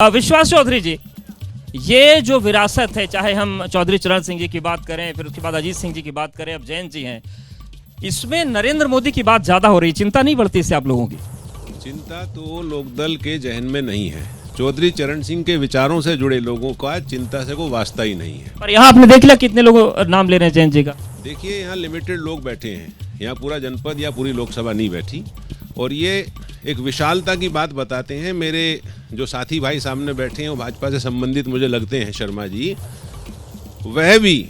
विश्वास चौधरी जी, ये जो विरासत है, चाहे हम चौधरी चरण सिंह जी की बात करें, फिर उसके बाद अजीत सिंह जी की बात करें, अब जयंत जी हैं, इसमें नरेंद्र मोदी की बात ज्यादा हो रही, चिंता नहीं बढ़ती इससे आप लोगों की? चिंता तो लोकदल के जहन में नहीं है। चौधरी चरण सिंह के विचारों से जुड़े लोगों का चिंता से कोई वास्ता ही नहीं है। पर यहाँ आपने देख लिया कितने लोग नाम ले रहे हैं जयंत जी का? देखिए, यहाँ लिमिटेड लोग बैठे हैं, यहाँ पूरा जनपद या पूरी लोकसभा नहीं बैठी, और ये एक विशालता की बात बताते हैं। मेरे जो साथी भाई सामने बैठे हैं वो भाजपा से संबंधित मुझे लगते हैं, शर्मा जी, वह भी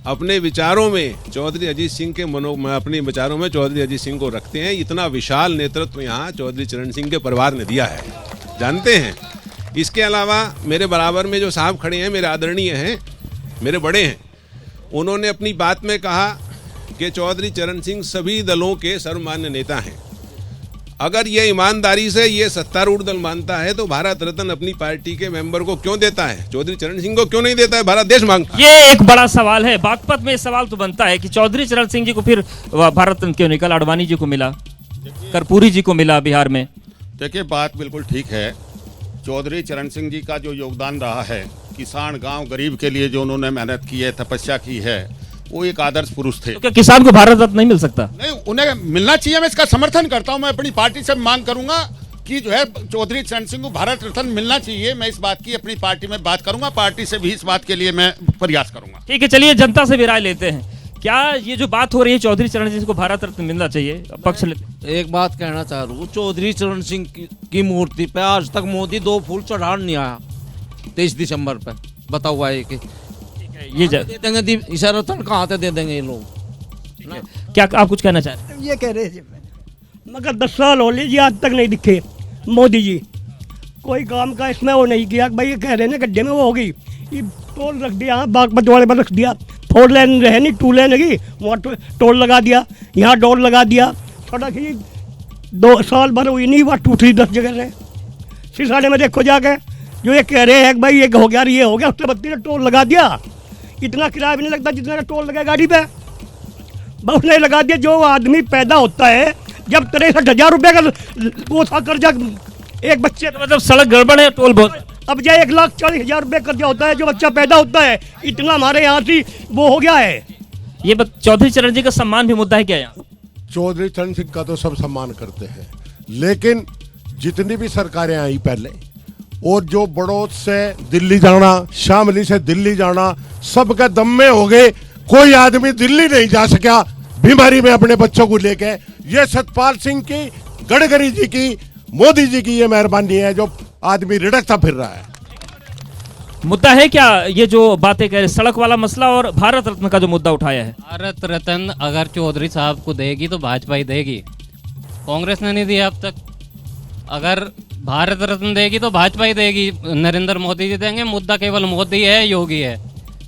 अपने विचारों में चौधरी अजीत सिंह के अपने विचारों में चौधरी अजीत सिंह को रखते हैं। इतना विशाल नेतृत्व यहाँ चौधरी चरण सिंह के परिवार ने दिया है, जानते हैं। इसके अलावा मेरे बराबर में जो साहब खड़े हैं, मेरे आदरणीय हैं, मेरे बड़े हैं, उन्होंने अपनी बात में कहा कि चौधरी चरण सिंह सभी दलों के सर्वमान्य नेता हैं। अगर ये ईमानदारी से ये सत्तारूढ़ दल मानता है तो भारत रत्न अपनी पार्टी के मेंबर को क्यों देता है, चौधरी चरण सिंह को क्यों नहीं देता है? भारत देश मांगता है। ये एक बड़ा सवाल है। बागपत में सवाल तो बनता है कि चौधरी चरण सिंह जी को फिर भारत रत्न क्यों निकल? आडवाणी जी को मिला, कर्पूरी जी को मिला बिहार में। देखिए, बात बिल्कुल ठीक है। चौधरी चरण सिंह जी का जो योगदान रहा है किसान, गांव, गरीब के लिए जो उन्होंने मेहनत की है, तपस्या की है, वो एक आदर्श पुरुष थे। तो क्या किसान को भारत रत्न नहीं मिल सकता? नहीं, उन्हें मिलना चाहिए। मैं इसका समर्थन करता हूं। मैं अपनी पार्टी से मांग करूंगा कि जो है चौधरी चरण सिंह को भारत रत्न मिलना चाहिए। मैं इस बात की अपनी पार्टी में बात करूंगा, पार्टी से भी इस बात के लिए मैं प्रयास करूंगा। ठीक है, चलिए जनता से भी राय लेते हैं। क्या ये जो बात हो रही है चौधरी चरण सिंह को भारत रत्न मिलना चाहिए, पक्ष लेते? एक बात कहना चाह रहा हूँ, चौधरी चरण सिंह की मूर्ति पे आज तक मोदी 2 फूल चढ़ाने नहीं आया। 23 दिसंबर पे बताओ हुआ है कि ये दे देंगे इशारा रत्न, कहाँ से दे देंगे ये लोग? क्या आप कुछ कहना चाह रहे हैं? ये कह रहे थे मगर 10 साल हो लीजिए, आज तक नहीं दिखे मोदी जी। कोई काम का इसमें वो नहीं किया। भाई ये कह रहे हैं ना गड्ढे में वो होगी, ये टोल रख दिया, बागपत वाले पर रख दिया। 4 लेन रहे नहीं, 2 लेन की, वहाँ टोल लगा दिया, यहाँ टोल लगा दिया। सड़क ही 2 साल भर हुई नहीं, वहाँ 2-3-10 जगह रहे। सिसाने में देखो जाके, जो ये कह रहे हैं भाई ये हो गया, ये हो गया, उसने 32 ने टोल लगा दिया। इतना किराया भी नहीं लगता जितना का टोल लगा गाड़ी पे, बहुत नहीं लगा दिया। जो आदमी पैदा होता है, जब 63,000 रुपये का वो था कर्जा एक बच्चे, मतलब सड़क गड़बड़ है, टोल बहुत। अब जाए 1,40,000 रुपये कर्जा होता है जो बच्चा पैदा होता है। इतना हमारे यहाँ से वो हो गया है। ये चौधरी चरण जी का सम्मान भी मुद्दा है क्या यहाँ? चौधरी चरण सिंह का तो सब सम्मान करते हैं, लेकिन जितनी भी सरकारें आई पहले, और जो बड़ौद से दिल्ली जाना, शामली से दिल्ली जाना, सबके दम में हो गए। कोई आदमी दिल्ली नहीं जा सका बीमारी में अपने बच्चों को लेके। ये सतपाल सिंह की, गडकरी जी की, मोदी जी की ये मेहरबानी है जो आदमी रिड़कता फिर रहा है। मुद्दा है क्या ये जो बातें कह रहे, सड़क वाला मसला और भारत रत्न का जो मुद्दा उठाया है? भारत रत्न अगर चौधरी साहब को देगी तो भाजपा ही देगी, कांग्रेस ने नहीं दिया अब तक। अगर भारत रत्न देगी तो भाजपा ही देगी, नरेंद्र मोदी जी देंगे। मुद्दा केवल मोदी है, योगी है।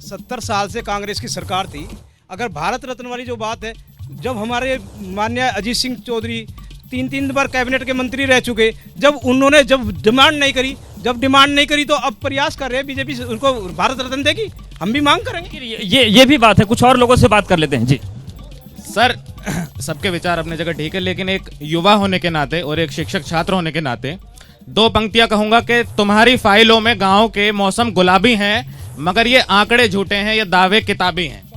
70 साल से कांग्रेस की सरकार थी। अगर भारत रत्न वाली जो बात है, जब हमारे माननीय अजीत सिंह चौधरी 3 बार कैबिनेट के मंत्री रह चुके, जब उन्होंने डिमांड नहीं करी तो अब प्रयास कर रहे हैं बीजेपी उनको भारत रत्न देगी। हम भी मांग करेंगे। ये भी बात है। कुछ और लोगों से बात कर लेते हैं जी। सर, सबके विचार अपने जगह ठीक है, लेकिन एक युवा होने के नाते और एक शिक्षक छात्र होने के नाते 2 पंक्तियां कहूंगा कि तुम्हारी फाइलों में गांव के मौसम गुलाबी हैं, मगर ये आंकड़े झूठे हैं, ये दावे किताबी हैं।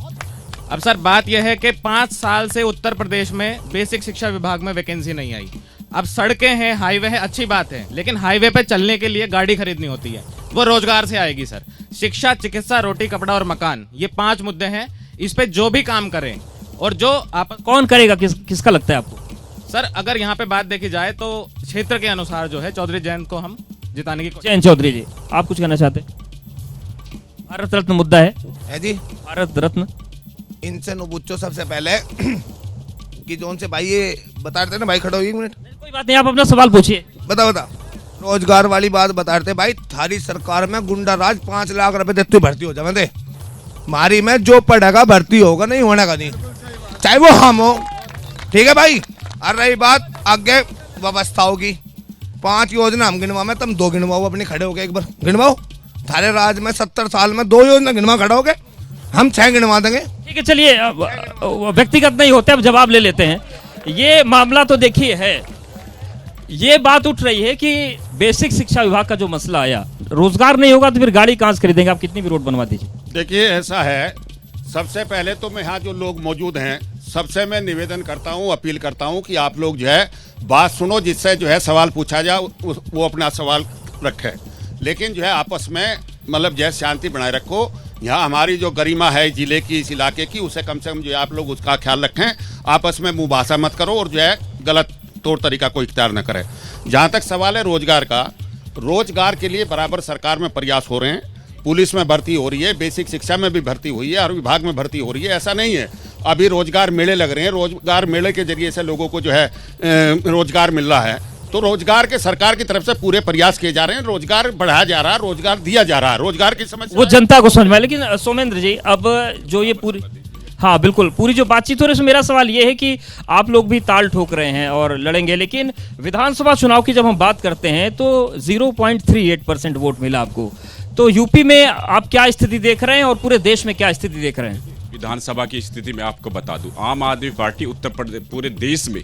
अब सर, बात यह है कि 5 साल से उत्तर प्रदेश में बेसिक शिक्षा विभाग में वैकेंसी नहीं आई। अब सड़कें हैं, हाईवे है, अच्छी बात है, लेकिन हाईवे पे चलने के लिए गाड़ी खरीदनी होती है, वो रोजगार से आएगी सर। शिक्षा, चिकित्सा, रोटी, कपड़ा और मकान, ये 5 मुद्दे हैं। इस पे जो भी काम करें, और जो आप कौन करेगा, किसका लगता है आपको? सर, अगर यहाँ पे बात देखी जाए तो क्षेत्र के अनुसार जो है चौधरी जयंत को हम जिताने की। जयंत चौधरी जी, आप कुछ कहना चाहते हैं? भारत रत्न मुद्दा है जी, भारत रत्न। इनसे नुबुच्चो सबसे पहले कि जो उनसे भाई ये बता रहे थे ना, भाई खड़ो 1 मिनट। कोई बात नहीं, आप अपना सवाल पूछिए। बता रोजगार वाली बात बता रहे थे। भाई थारी सरकार में गुंडा राज 5 लाख रुपए देते भर्ती हो जाए। मारी में जो पढ़ेगा भर्ती होगा, नहीं होने का नहीं, चाहे वो हम हो। ठीक है भाई। और रही बात आगे व्यवस्थाओं की, 5 योजना हम गिनवा में, तुम 2 गिनवाओ अपने खड़े हो गए। एक बार गिनवाओ। थारे राज में 70 साल में 2 योजना गिनवा खड़ा हो गए, हम 6 गिनवा देंगे। ठीक है, चलिए व्यक्तिगत नहीं होते, अब जवाब ले लेते हैं। ये मामला तो देखिए है, ये बात उठ रही है कि बेसिक शिक्षा विभाग का जो मसला आया, रोजगार नहीं होगा तो फिर गाड़ी कहाँ से खरीदेंगे? आप कितनी भी रोड बनवा दीजिए। देखिए ऐसा है, सबसे पहले तो मैं यहाँ जो लोग मौजूद हैं सबसे मैं निवेदन करता हूँ, अपील करता हूँ कि आप लोग जो है बात सुनो, जिससे जो है सवाल पूछा जाए वो अपना सवाल रखे, लेकिन जो है आपस में मतलब जो है शांति बनाए रखो। यहाँ हमारी जो गरिमा है जिले की, इस इलाके की, उसे कम से कम जो है आप लोग उसका ख्याल रखें। आपस में मुबासा मत करो और जो है गलत तौर तरीका को इख्तियार न करें। जहाँ तक सवाल है रोजगार का, रोजगार के लिए बराबर सरकार में प्रयास हो रहे हैं। पुलिस में भर्ती हो रही है, बेसिक शिक्षा में भी भर्ती हुई है, हर विभाग में भर्ती हो रही है। ऐसा नहीं है, अभी रोजगार मेले लग रहे हैं, रोजगार मेले के जरिए से लोगों को जो है रोजगार मिल रहा है। तो रोजगार के सरकार की तरफ से पूरे प्रयास किए जा रहे हैं, रोजगार बढ़ाया जा रहा है, रोजगार दिया जा रहा है। रोजगार की समस्या वो जनता को समझ में। लेकिन सोमेंद्र जी, अब जो ये पूरी, हाँ बिल्कुल, पूरी जो बातचीत हो रही है उसमें मेरा सवाल ये है कि आप लोग भी ताल ठोक रहे हैं और लड़ेंगे, लेकिन विधानसभा चुनाव की जब हम बात करते हैं तो 0.38% वोट मिला आपको। तो यूपी में आप क्या स्थिति देख रहे हैं और पूरे देश में क्या स्थिति देख रहे हैं? विधानसभा की स्थिति मैं आपको बता दूं, आम आदमी पार्टी उत्तर प्रदेश पूरे देश में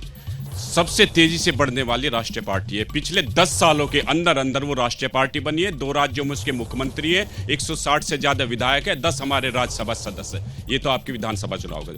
सबसे तेजी से बढ़ने वाली राष्ट्रीय पार्टी है। पिछले 10 सालों के अंदर अंदर वो राष्ट्रीय पार्टी बनी है। 2 राज्यों में उसके मुख्यमंत्री है, 160 से ज्यादा विधायक है, 10 हमारे राज्यसभा सदस्य है। ये तो आपके विधानसभा चुनाव का,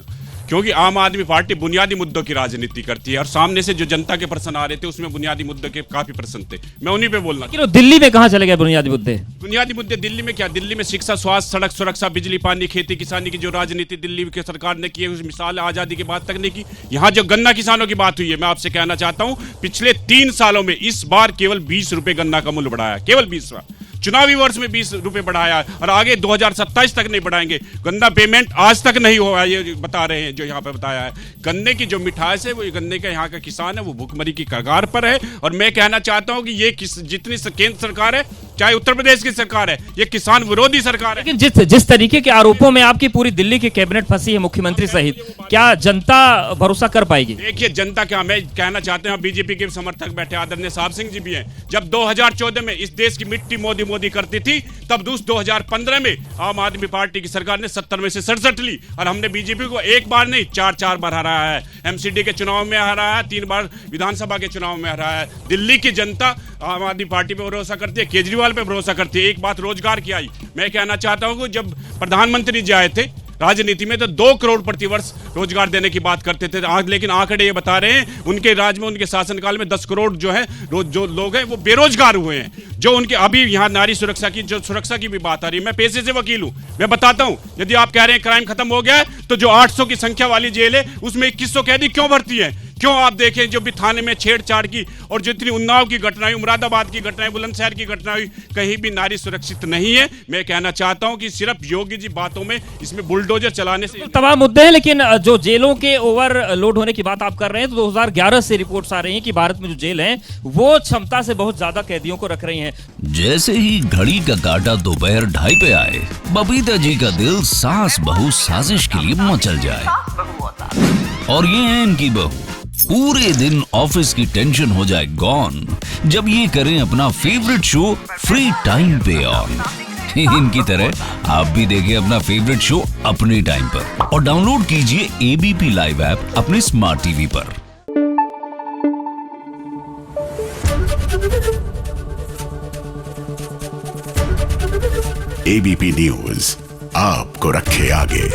क्योंकि आम आदमी पार्टी बुनियादी मुद्दों की राजनीति करती है और सामने से जो जनता के प्रश्न आ रहे थे उसमें बुनियादी मुद्दों के काफी प्रश्न थे, मैं उन्हीं पे बोलना। दिल्ली में कहाँ चले गए बुनियादी मुद्दे? बुनियादी मुद्दे दिल्ली में क्या? दिल्ली में शिक्षा, स्वास्थ्य, सड़क सुरक्षा, बिजली, पानी, खेती किसानी की जो राजनीति दिल्ली की सरकार ने की है, उस मिसाल आजादी की बात तक नहीं की। यहाँ जो गन्ना किसानों की बात हुई है, मैं आपसे कहना चाहता हूँ पिछले 3 सालों में इस बार केवल 20 रुपए गन्ना का मूल्य बढ़ाया, केवल 20 बार। चुनावी वर्ष में 20 रुपए बढ़ाया और आगे 2027 तक नहीं बढ़ाएंगे। गन्ना पेमेंट आज तक नहीं हुआ, ये बता रहे हैं जो यहाँ पे बताया है। गन्ने की जो मिठास है, वो गन्ने का यहाँ का किसान है, वो भूखमरी की कगार पर है। और मैं कहना चाहता हूँ कि ये जितनी केंद्र सरकार है, चाहे उत्तर प्रदेश की सरकार है, ये किसान विरोधी सरकार है। लेकिन जिस तरीके के आरोपों में आपकी पूरी दिल्ली की कैबिनेट फंसी है, मुख्यमंत्री सहित, क्या जनता भरोसा कर पाएगी? देखिए जनता क्या, मैं कहना चाहते हैं, बीजेपी के समर्थक बैठे आदरणीय साहब सिंह जी भी हैं। जब 2014 में इस देश की मिट्टी मोदी मोदी करती थी, तब 2015 में आम आदमी पार्टी की सरकार ने 70 में से 67 ली और हमने बीजेपी को एक बार नहीं 4 बार हराया है। एमसीडी के चुनाव में हराया है, 3 बार विधानसभा के चुनाव में हराया है। दिल्ली की जनता आम आदमी पार्टी पे भरोसा करती है, केजरीवाल पे भरोसा करती है। एक बात रोजगार की आई, मैं कहना चाहता हूं कि जब प्रधानमंत्री जी आए थे राजनीति में तो 2 करोड़ प्रतिवर्ष रोजगार देने की बात करते थे। आज लेकिन आंकड़े ये बता रहे हैं उनके राज में, उनके शासनकाल में 10 करोड़ जो है जो लोग हैं वो बेरोजगार हुए हैं। जो उनके अभी यहाँ नारी सुरक्षा की, जो सुरक्षा की भी बात आ रही है, मैं पेशे से वकील हूँ, मैं बताता हूँ। यदि आप कह रहे हैं क्राइम खत्म हो गया है, तो जो 800 की संख्या वाली जेल है उसमें 2100 कैदी क्यों भर्ती है? क्यों? आप देखें जो भी थाने में छेड़छाड़ की और जितनी उन्नाव की घटनाएं, मुरादाबाद की घटनाएं, बुलंदशहर की घटनाएं, कहीं भी नारी सुरक्षित नहीं है। मैं कहना चाहता हूं कि सिर्फ योगी जी बातों में, इसमें बुलडोजर चलाने से तमाम मुद्दे हैं। लेकिन जो जेलों के ओवरलोड होने की बात आप कर रहे हैं, तो 2011 से रिपोर्ट्स आ रही हैं कि भारत में जो जेल हैं वो क्षमता से बहुत ज्यादा कैदियों को रख रही हैं। जैसे ही घड़ी का काटा दोपहर 2:30 पे आए, बबीता जी का दिल सास बहू साजिश के लिए मचल जाए। और ये है इनकी बहू, पूरे दिन ऑफिस की टेंशन हो जाए गॉन जब ये करें अपना फेवरेट शो फ्री टाइम पे ऑन। इनकी तरह आप भी देखें अपना फेवरेट शो अपने टाइम पर और डाउनलोड कीजिए एबीपी लाइव ऐप अपने स्मार्ट टीवी पर। एबीपी न्यूज आपको रखे आगे।